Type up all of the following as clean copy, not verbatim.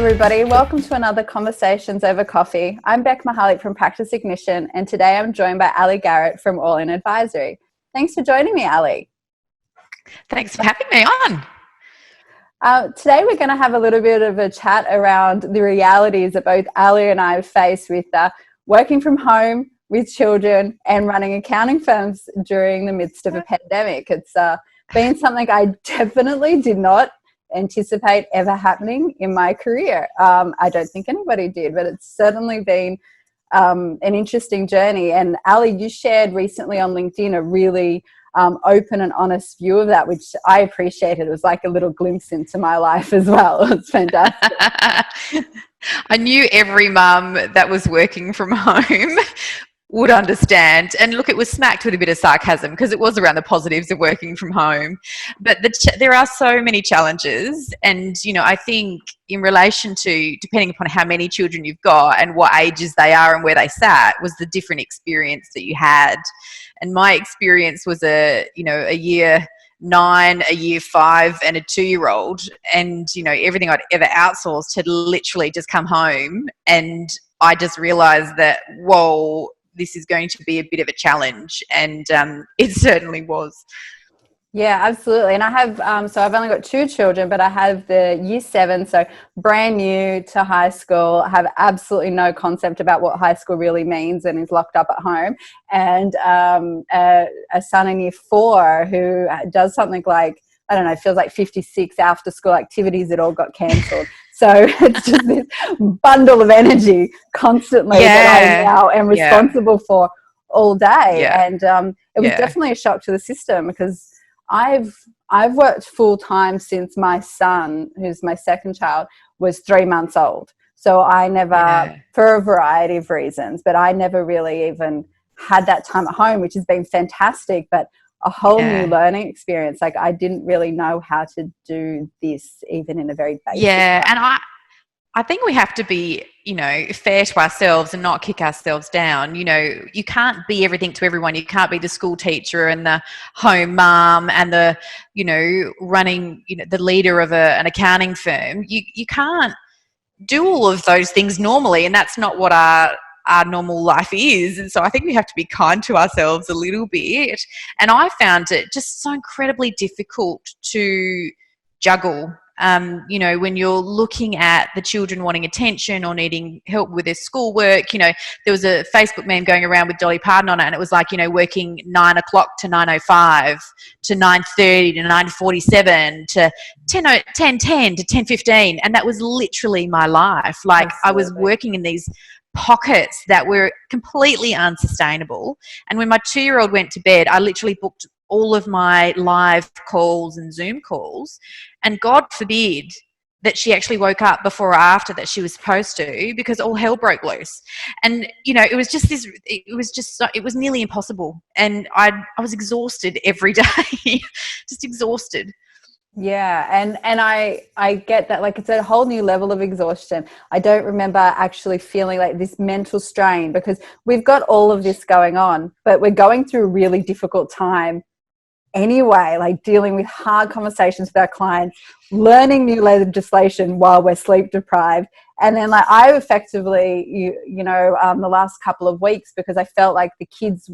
everybody. Welcome to another Conversations Over Coffee. I'm Bec Mihalic from Practice Ignition, and today I'm joined by Aly Garrett from All In Advisory. Thanks for joining me, Aly. Thanks for having me on. Today we're going to have a little bit of a chat around the realities that both Aly and I have faced with working from home with children and running accounting firms during the midst of a pandemic. It's been something I definitely did not anticipate ever happening in my career. I don't think anybody did, but it's certainly been an interesting journey. And Aly, you shared recently on LinkedIn a really open and honest view of that, which I appreciated. It was like a little glimpse into my life as well. It's fantastic. I knew every mum that was working from home would understand. And look, it was smacked with a bit of sarcasm because it was around the positives of working from home. But there are so many challenges. And, you know, I think in relation to, depending upon how many children you've got and what ages they are and where they sat, was the different experience that you had. And my experience was a year 9, a year 5 and a 2-year-old. And, you know, everything I'd ever outsourced had literally just come home. And I just realized that, whoa, this is going to be a bit of a challenge, and it certainly was. Yeah, absolutely. And I have, so I've only got 2 children, but I have the year 7, so brand new to high school, have absolutely no concept about what high school really means and is locked up at home. And a son in year 4 who does something like, I don't know, it feels like 56 after school activities that all got cancelled. So it's just this bundle of energy constantly that I now am responsible for all day. Yeah. And it was definitely a shock to the system because I've worked full time since my son, who's my second child, was 3 months old. So I never, for a variety of reasons, but I never really even had that time at home, which has been fantastic, but a whole new learning experience. Like I didn't really know how to do this even in a very basic way. And I think we have to be, you know, fair to ourselves and not kick ourselves down. You know, you can't be everything to everyone. You can't be the school teacher and the home mom and the, you know, running, you know, the leader of an accounting firm. You can't do all of those things normally, and that's not what our normal life is. And so I think we have to be kind to ourselves a little bit. And I found it just so incredibly difficult to juggle. You know, when you're looking at the children wanting attention or needing help with their schoolwork, you know, there was a Facebook meme going around with Dolly Parton on it, and it was like, you know, working 9 o'clock to 9:05 to 9:30 to 9:47 to 10:10 to 10:15, and that was literally my life. Like absolutely. I was working in these pockets that were completely unsustainable. And when my 2-year-old went to bed, I literally booked all of my live calls and Zoom calls, and God forbid that she actually woke up before or after that she was supposed to, because all hell broke loose. And, you know, it was nearly impossible. And I was exhausted every day, just exhausted. Yeah, and I get that. Like, it's a whole new level of exhaustion. I don't remember actually feeling like this mental strain because we've got all of this going on, but we're going through a really difficult time anyway, like dealing with hard conversations with our clients, learning new legislation while we're sleep deprived. And then like I effectively, the last couple of weeks, because I felt like the kids'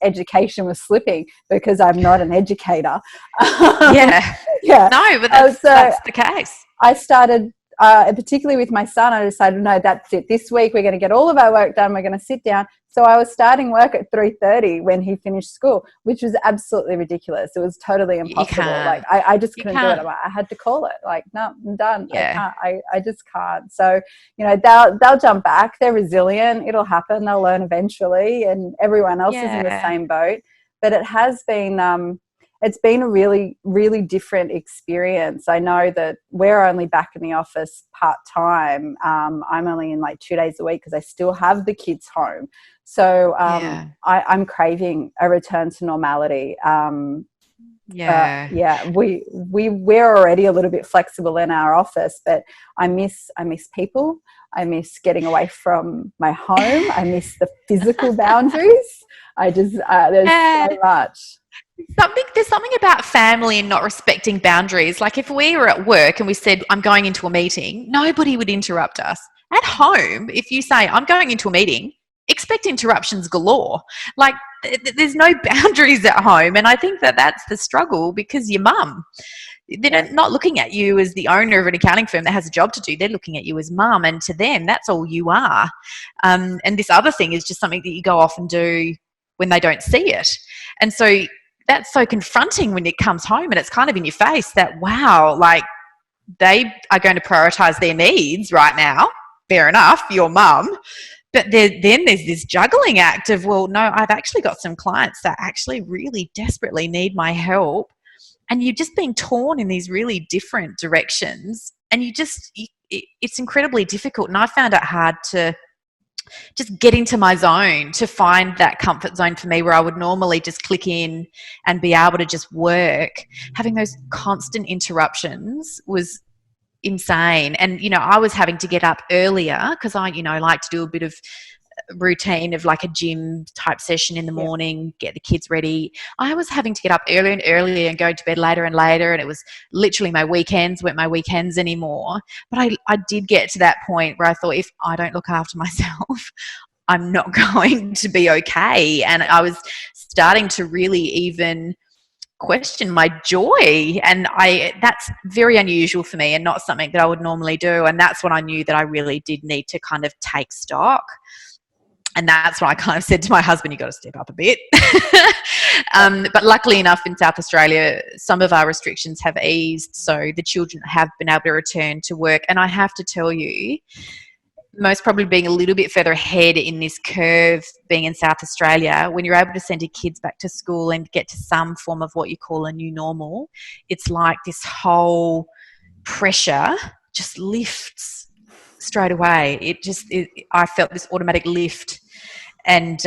education was slipping because I'm not an educator. Yeah. No, but that's the case. I started, particularly with my son, I decided, no, that's it. This week we're going to get all of our work done. We're going to sit down. So I was starting work at 3:30 when he finished school, which was absolutely ridiculous. It was totally impossible. Like I just couldn't do it. I had to call it. Like, no, I'm done. Yeah. I just can't. So, you know, they'll jump back. They're resilient. It'll happen. They'll learn eventually. And everyone else is in the same boat. But it has been, it's been a really, really different experience. I know that we're only back in the office part-time. I'm only in like 2 days a week because I still have the kids home. So I'm craving a return to normality. We're already a little bit flexible in our office, but I miss people. I miss getting away from my home. I miss the physical boundaries. There's so much. There's something about family and not respecting boundaries. Like if we were at work and we said, I'm going into a meeting, nobody would interrupt us. At home, if you say, I'm going into a meeting, expect interruptions galore. Like there's no boundaries at home. And I think that that's the struggle, because your mum, they're not looking at you as the owner of an accounting firm that has a job to do. They're looking at you as mum, and to them, that's all you are. And this other thing is just something that you go off and do when they don't see it. And so that's so confronting when it comes home and it's kind of in your face that, wow, like they are going to prioritize their needs right now. Fair enough, your mum. But then there's this juggling act of, well, no, I've actually got some clients that actually really desperately need my help. And you're just being torn in these really different directions. And it's incredibly difficult. And I found it hard to just get into my zone, to find that comfort zone for me where I would normally just click in and be able to just work. Having those constant interruptions was insane. And, I was having to get up earlier because I, like to do a bit of routine of like a gym type session in the morning, get the kids ready. I was having to get up earlier and earlier and go to bed later and later, and it was literally my weekends weren't my weekends anymore. But I did get to that point where I thought, if I don't look after myself, I'm not going to be okay. And I was starting to really even question my joy, and that's very unusual for me and not something that I would normally do. And that's when I knew that I really did need to kind of take stock. And that's when I kind of said to my husband, you got to step up a bit. But luckily enough, in South Australia, some of our restrictions have eased. So the children have been able to return to work. And I have to tell you, most probably being a little bit further ahead in this curve, being in South Australia, when you're able to send your kids back to school and get to some form of what you call a new normal, it's like this whole pressure just lifts straight away. I felt this automatic lift, and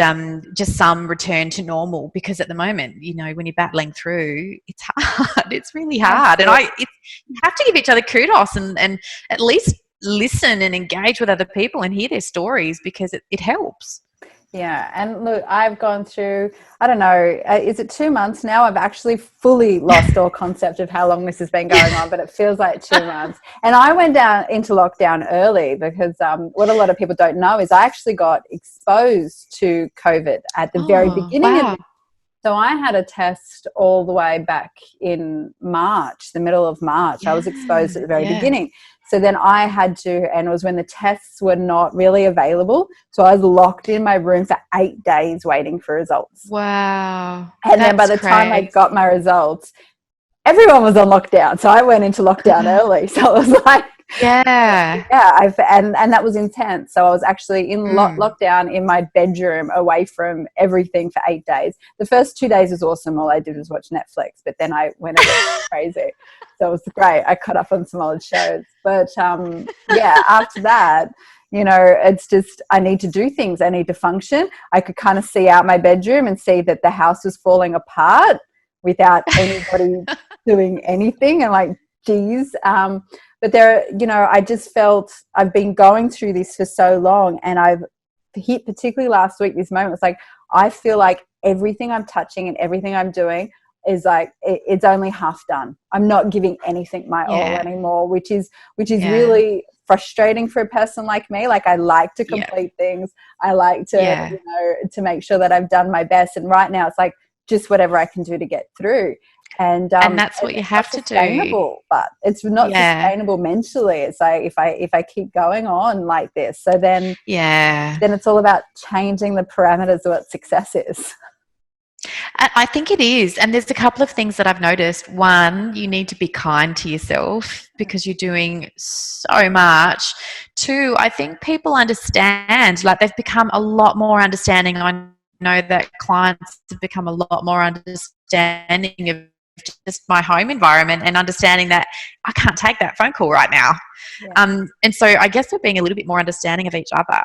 just some return to normal, because at the moment, when you're battling through, it's hard. It's really hard. And you have to give each other kudos and at least listen and engage with other people and hear their stories, because it helps. Yeah. And look, I've gone through, I don't know, is it 2 months now? I've actually fully lost all concept of how long this has been going on, but it feels like 2 months. And I went into lockdown early because what a lot of people don't know is I actually got exposed to COVID at the very beginning. Wow. So I had a test all the way back in March, the middle of March. I was exposed at the very beginning. So then I had to, and it was when the tests were not really available. So I was locked in my room for 8 days waiting for results. Wow. And then by the time I got my results, everyone was on lockdown. So I went into lockdown early. So it was like, and that was intense. So I was actually in lockdown in my bedroom, away from everything for 8 days. The first 2 days was awesome. All I did was watch Netflix, but then I went a bit crazy. So it was great. I caught up on some old shows. But after that, it's just, I need to do things. I need to function. I could kind of see out my bedroom and see that the house was falling apart without anybody doing anything. And like, geez. But there, I just felt I've been going through this for so long, and I've hit, particularly last week, this moment was like, I feel like everything I'm touching and everything I'm doing is like, it's only half done. I'm not giving anything my all anymore, which is really frustrating for a person like me. Like, I like to complete things. I like to, to make sure that I've done my best. And right now it's like just whatever I can do to get through. And that's what you have to do. But it's not sustainable mentally. It's like if I keep going on like this, so then it's all about changing the parameters of what success is. I think it is. And there's a couple of things that I've noticed. One, you need to be kind to yourself because you're doing so much. Two, I think people understand, like they've become a lot more understanding. I know that clients have become a lot more understanding of just my home environment and understanding that I can't take that phone call right now. And so I guess we're being a little bit more understanding of each other.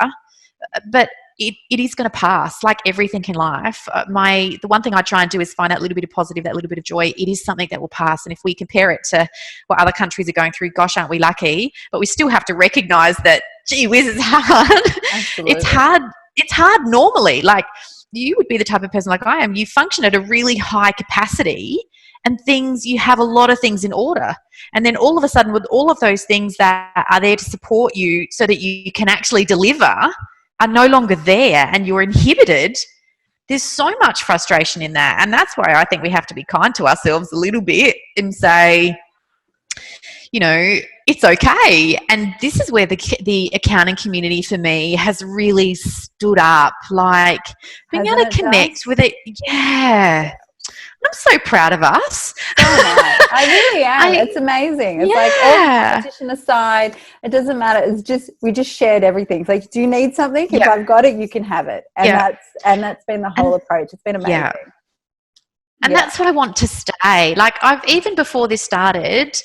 But it is going to pass, like everything in life. The one thing I try and do is find that little bit of positive, that little bit of joy. It is something that will pass. And if we compare it to what other countries are going through, gosh, aren't we lucky? But we still have to recognise that, gee whiz, it's hard. Absolutely. It's hard normally. Like, you would be the type of person like I am. You function at a really high capacity, and you have a lot of things in order. And then all of a sudden, with all of those things that are there to support you so that you can actually deliver are no longer there, and you're inhibited. There's so much frustration in that. And that's why I think we have to be kind to ourselves a little bit and say, it's okay. And this is where the accounting community for me has really stood up, like being able to connect with it. Yeah. I'm so proud of us. So am I. I really am. It's amazing. It's like, all competition aside, it doesn't matter. It's just, we just shared everything. It's like, do you need something? If I've got it, you can have it. And that's been the whole approach. It's been amazing. Yeah. And that's what I want to stay. Like, even before this started,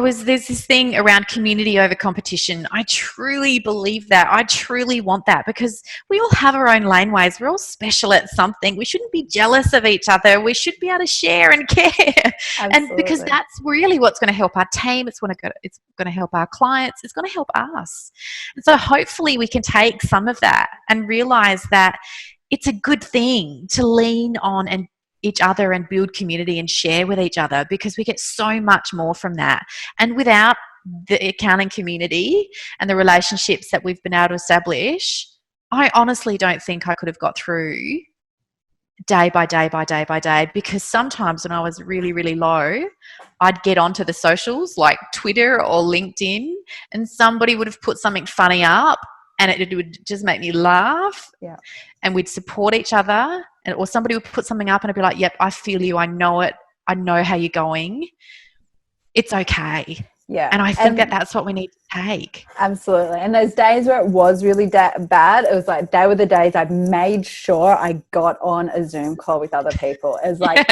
there's this thing around community over competition. I truly believe that. I truly want that, because we all have our own laneways. We're all special at something. We shouldn't be jealous of each other. We should be able to share and care. Absolutely. And because that's really what's going to help our team. It's going to help our clients. It's going to help us. And so hopefully we can take some of that and realize that it's a good thing to lean on and each other and build community and share with each other, because we get so much more from that. And without the accounting community and the relationships that we've been able to establish, I honestly don't think I could have got through day by day by day by day, because sometimes when I was really, really low, I'd get onto the socials like Twitter or LinkedIn, and somebody would have put something funny up, and it would just make me laugh. Yeah. And we'd support each other, or somebody would put something up and I'd be like, yep, I feel you. I know it. I know how you're going. It's okay. Yeah. And I think that's what we need to take. Absolutely. And those days where it was really bad, it was like, they were the days I made sure I got on a Zoom call with other people. It's like,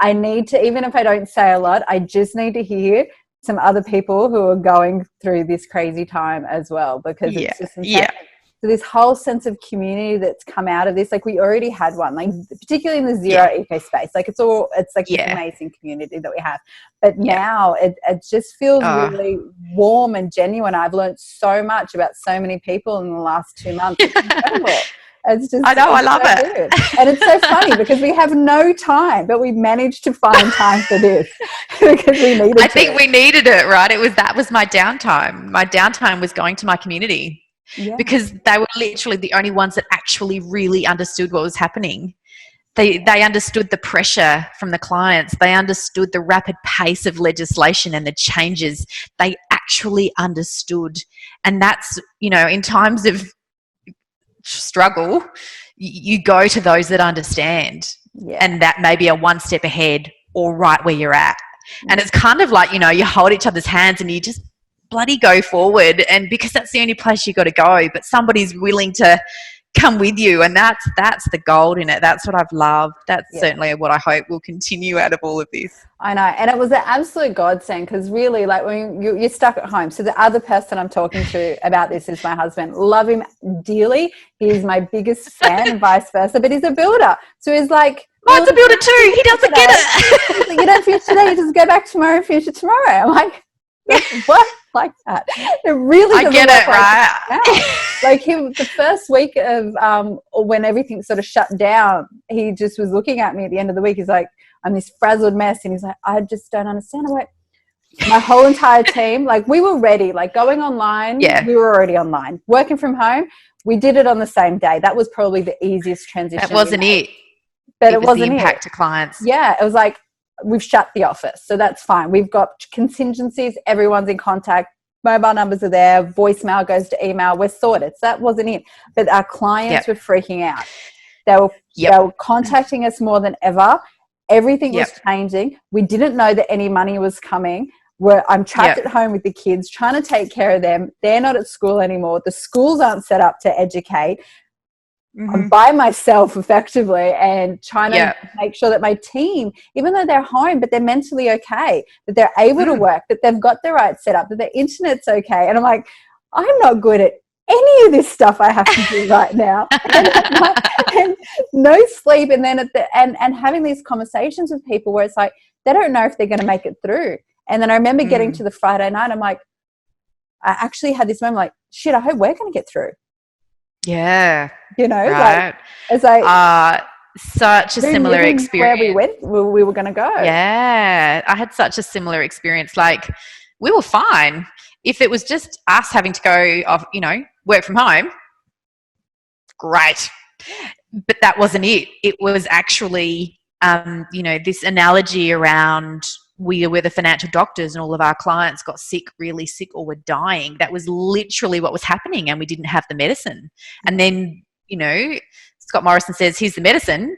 I need to, even if I don't say a lot, I just need to hear some other people who are going through this crazy time as well, because it's just insane. Yeah. So this whole sense of community that's come out of this, like we already had one, like particularly in the zero eco space, like it's like this amazing community that we have. But now it just feels really warm and genuine. I've learned so much about so many people in the last 2 months. It's incredible. It's just, I love it. Good. And it's so funny because we have no time, but we managed to find time for this because we needed it. I think we needed it, right? That was my downtime. My downtime was going to my community. Yeah. Because they were literally the only ones that actually really understood what was happening. They understood the pressure from the clients. They understood the rapid pace of legislation and the changes. They actually understood. And that's, in times of struggle, you go to those that understand. Yeah. And that may be a one step ahead or right where you're at. Yeah. And it's kind of like, you hold each other's hands and you just bloody go forward, and because that's the only place you got to go, but somebody's willing to come with you, and that's the gold in it. That's what I've loved. That's certainly what I hope will continue out of all of this. I know, and it was an absolute godsend, because really, like, when you're stuck at home. So the other person I'm talking to about this is my husband. Love him dearly. He's my biggest fan and vice versa, but he's a builder. So he's like, mine's a builder too. He doesn't get it. Like, you don't finish today, you just go back tomorrow and finish it tomorrow. I'm like, what? Like that. It really doesn't I get it, right? Like the first week of when everything sort of shut down, he just was looking at me at the end of the week. He's like, I'm this frazzled mess, and he's like, I just don't understand. I'm like, my whole entire team, like, we were ready, like going online. Yeah, we were already online. Working from home, we did it on the same day. That was probably the easiest transition. That wasn't it. But it wasn't the impact to clients. Yeah, it was like, we've shut the office, so that's fine. We've got contingencies. Everyone's in contact. Mobile numbers are there. Voicemail goes to email. We're sorted. So that wasn't it. But our clients were freaking out. They were contacting us more than ever. Everything was changing. We didn't know that any money was coming. I'm trapped at home with the kids, trying to take care of them. They're not at school anymore. The schools aren't set up to educate. Mm-hmm. I'm by myself effectively, and trying to make sure that my team, even though they're home, but they're mentally okay, that they're able to work, that they've got the right setup, that their internet's okay. And I'm like, I'm not good at any of this stuff I have to do right now. and no sleep. And then and having these conversations with people where it's like, they don't know if they're going to make it through. And then I remember getting to the Friday night, I'm like, I actually had this moment like, shit, I hope we're going to get through. Yeah. You know, like Right. it's like Such a who knew similar where we experience. went, we were going to go. Yeah. I had such a similar experience. Like, we were fine. If it was just us having to go off, work from home, great. But that wasn't it. It was actually, this analogy around we were the financial doctors and all of our clients got sick, really sick, or were dying. That was literally what was happening, and we didn't have the medicine. And then, Scott Morrison says, "Here's the medicine,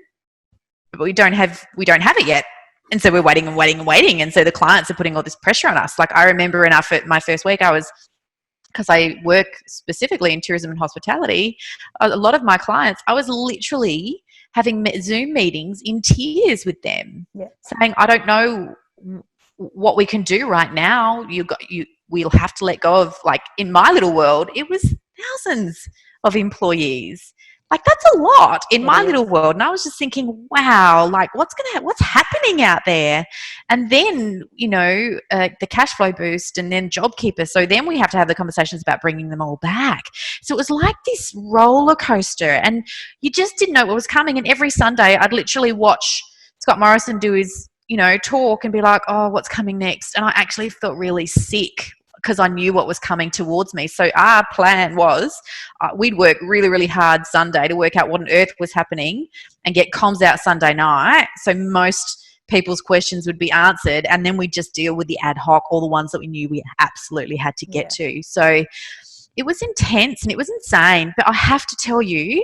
but we don't have it yet." And so we're waiting and waiting and waiting. And so the clients are putting all this pressure on us. Like, I remember in my first week, because I work specifically in tourism and hospitality, a lot of my clients, I was literally having Zoom meetings in tears with them, saying, "I don't know what we can do right now. We'll have to let go of," like, in my little world, it was thousands of employees. Like, that's a lot in my little world. And I was just thinking, wow, like, what's happening out there? And then, the cash flow boost, and then JobKeeper. So then we have to have the conversations about bringing them all back. So it was like this roller coaster, and you just didn't know what was coming. And every Sunday I'd literally watch Scott Morrison do his, talk and be like, oh, what's coming next? And I actually felt really sick because I knew what was coming towards me. So our plan was we'd work really, really hard Sunday to work out what on earth was happening and get comms out Sunday night. So most people's questions would be answered, and then we'd just deal with the ad hoc, all the ones that we knew we absolutely had to get to. So it was intense and it was insane. But I have to tell you,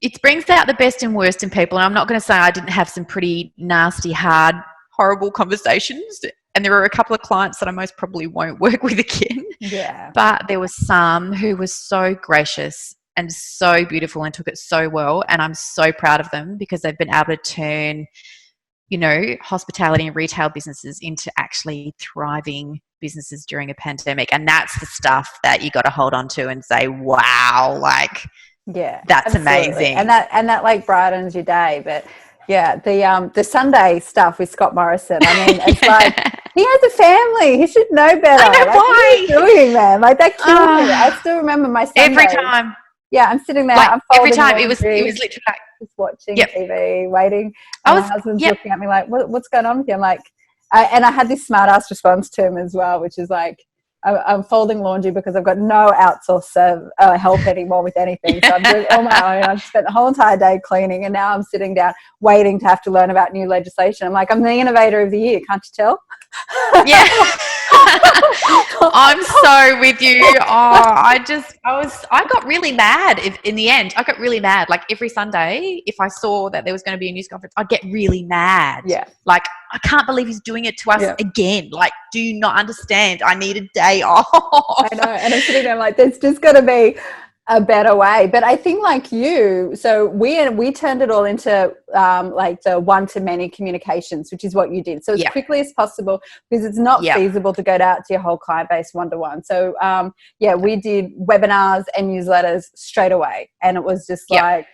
it brings out the best and worst in people. And I'm not going to say I didn't have some pretty nasty, hard, horrible conversations. And there are a couple of clients that I most probably won't work with again. Yeah. But there were some who were so gracious and so beautiful and took it so well. And I'm so proud of them because they've been able to turn, hospitality and retail businesses into actually thriving businesses during a pandemic. And that's the stuff that you got to hold on to and say, wow, like, that's absolutely amazing. And that like brightens your day. But the Sunday stuff with Scott Morrison, I mean, it's like, he has a family. He should know better. I know like, why. What are you doing, man? Like, that killed me. I still remember my Sundays. Every time. Yeah, I'm sitting there. Like, I'm every time it was literally like just watching TV, waiting. And my husband's looking at me like, what's going on with you? I'm like, and I had this smart ass response to him as well, which is like, I'm folding laundry because I've got no outsource help anymore with anything. So I'm doing all my own. I've spent the whole entire day cleaning, and now I'm sitting down waiting to have to learn about new legislation. I'm like, I'm the innovator of the year. Can't you tell? Yeah. I'm so with you. I got really mad in the end. I got really mad. Like, every Sunday, if I saw that there was going to be a news conference, I'd get really mad. Yeah. Like, I can't believe he's doing it to us again. Like, do you not understand? I need a day off. I know. And I'm sitting there like, there's just got to be a better way. But I think, like you, so we turned it all into like the one-to-many communications, which is what you did. So as quickly as possible, because it's not feasible to go out to your whole client base one-to-one. So we did webinars and newsletters straight away. And it was just like,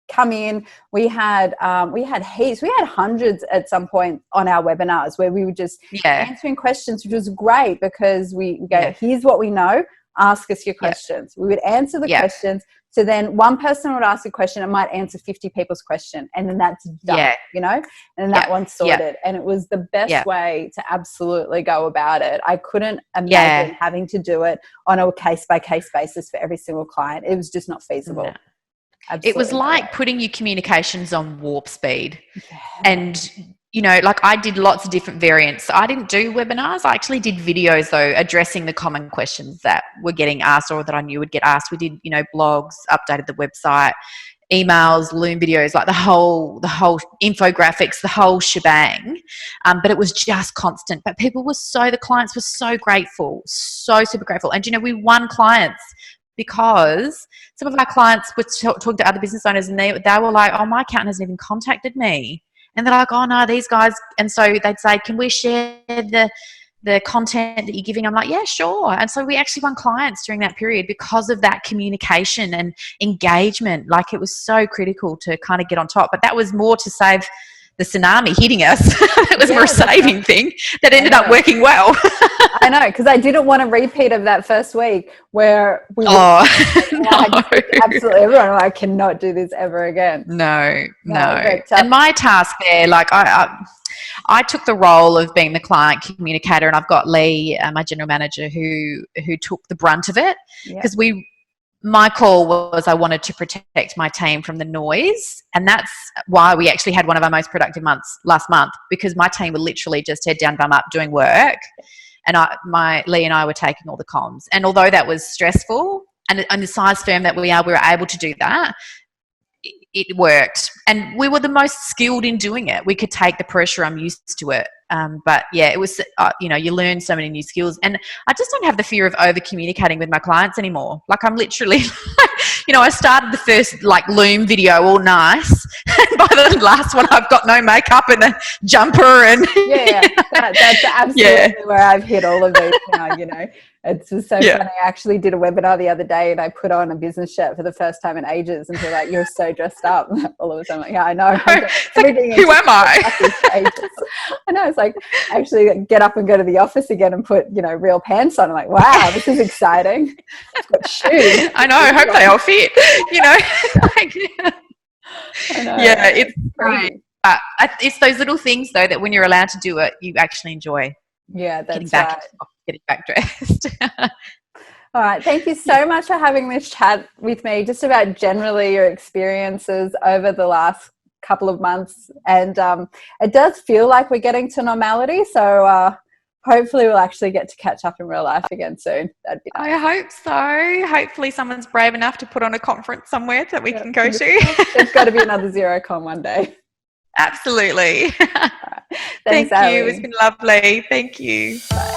come in. We had heaps. We had hundreds at some point on our webinars where we were just answering questions, which was great because we go, here's what we know. Ask us your questions. We would answer the questions. So then one person would ask a question and might answer 50 people's question, and then that's done, and then that one's sorted. And it was the best way to absolutely go about it. I couldn't imagine having to do it on a case-by-case basis for every single client. It was just not feasible. No. It was like putting your communications on warp speed. And like, I did lots of different variants. I didn't do webinars. I actually did videos, though, addressing the common questions that were getting asked or that I knew would get asked. We did, blogs, updated the website, emails, Loom videos, like the whole infographics, the whole shebang. But it was just constant. But the clients were so grateful, so super grateful. And, we won clients because some of our clients were talking to other business owners, and they were like, oh, my accountant hasn't even contacted me. And they're like, oh, no, these guys. And so they'd say, can we share the content that you're giving? I'm like, yeah, sure. And so we actually won clients during that period because of that communication and engagement. Like, it was so critical to kind of get on top. But that was more to save the tsunami hitting us. It was more a that's saving thing that ended up working well. I know, because I didn't want a repeat of that first week where we no. absolutely everyone. I cannot do this ever again. No. But, and my task there, like I took the role of being the client communicator, and I've got Lee, my general manager, who took the brunt of it, because my call was I wanted to protect my team from the noise, and that's why we actually had one of our most productive months last month, because my team were literally just head down, bum up doing work, and Lee and I were taking all the comms. And although that was stressful, and the size firm that we were able to do that. It worked, and we were the most skilled in doing it. We could take the pressure. I'm used to it. But yeah, it was, you learn so many new skills, and I just don't have the fear of over communicating with my clients anymore. Like, I'm literally, I started the first Loom video all nice, and by the last one I've got no makeup and a jumper and that's absolutely where I've hit all of these now. It's just so funny. I actually did a webinar the other day, and I put on a business shirt for the first time in ages, and they're like, "You're so dressed up." All of a sudden, I'm like, yeah, I know. Who am I? I know. It's like, actually get up and go to the office again and put, real pants on. I'm like, wow, this is exciting. It's got shoes. I know. I hope they all fit. I know. Yeah, it's great. It's those little things, though, that when you're allowed to do it, you actually enjoy. Yeah, that's getting back dressed. All right. Thank you so much for having this chat with me, just about generally your experiences over the last couple of months. And it does feel like we're getting to normality. So hopefully we'll actually get to catch up in real life again soon. That'd be nice. I hope so. Hopefully someone's brave enough to put on a conference somewhere that we can go to. There's got to be another Xerocon one day. Absolutely. Right. Thank you. Aly. It's been lovely. Thank you. Bye.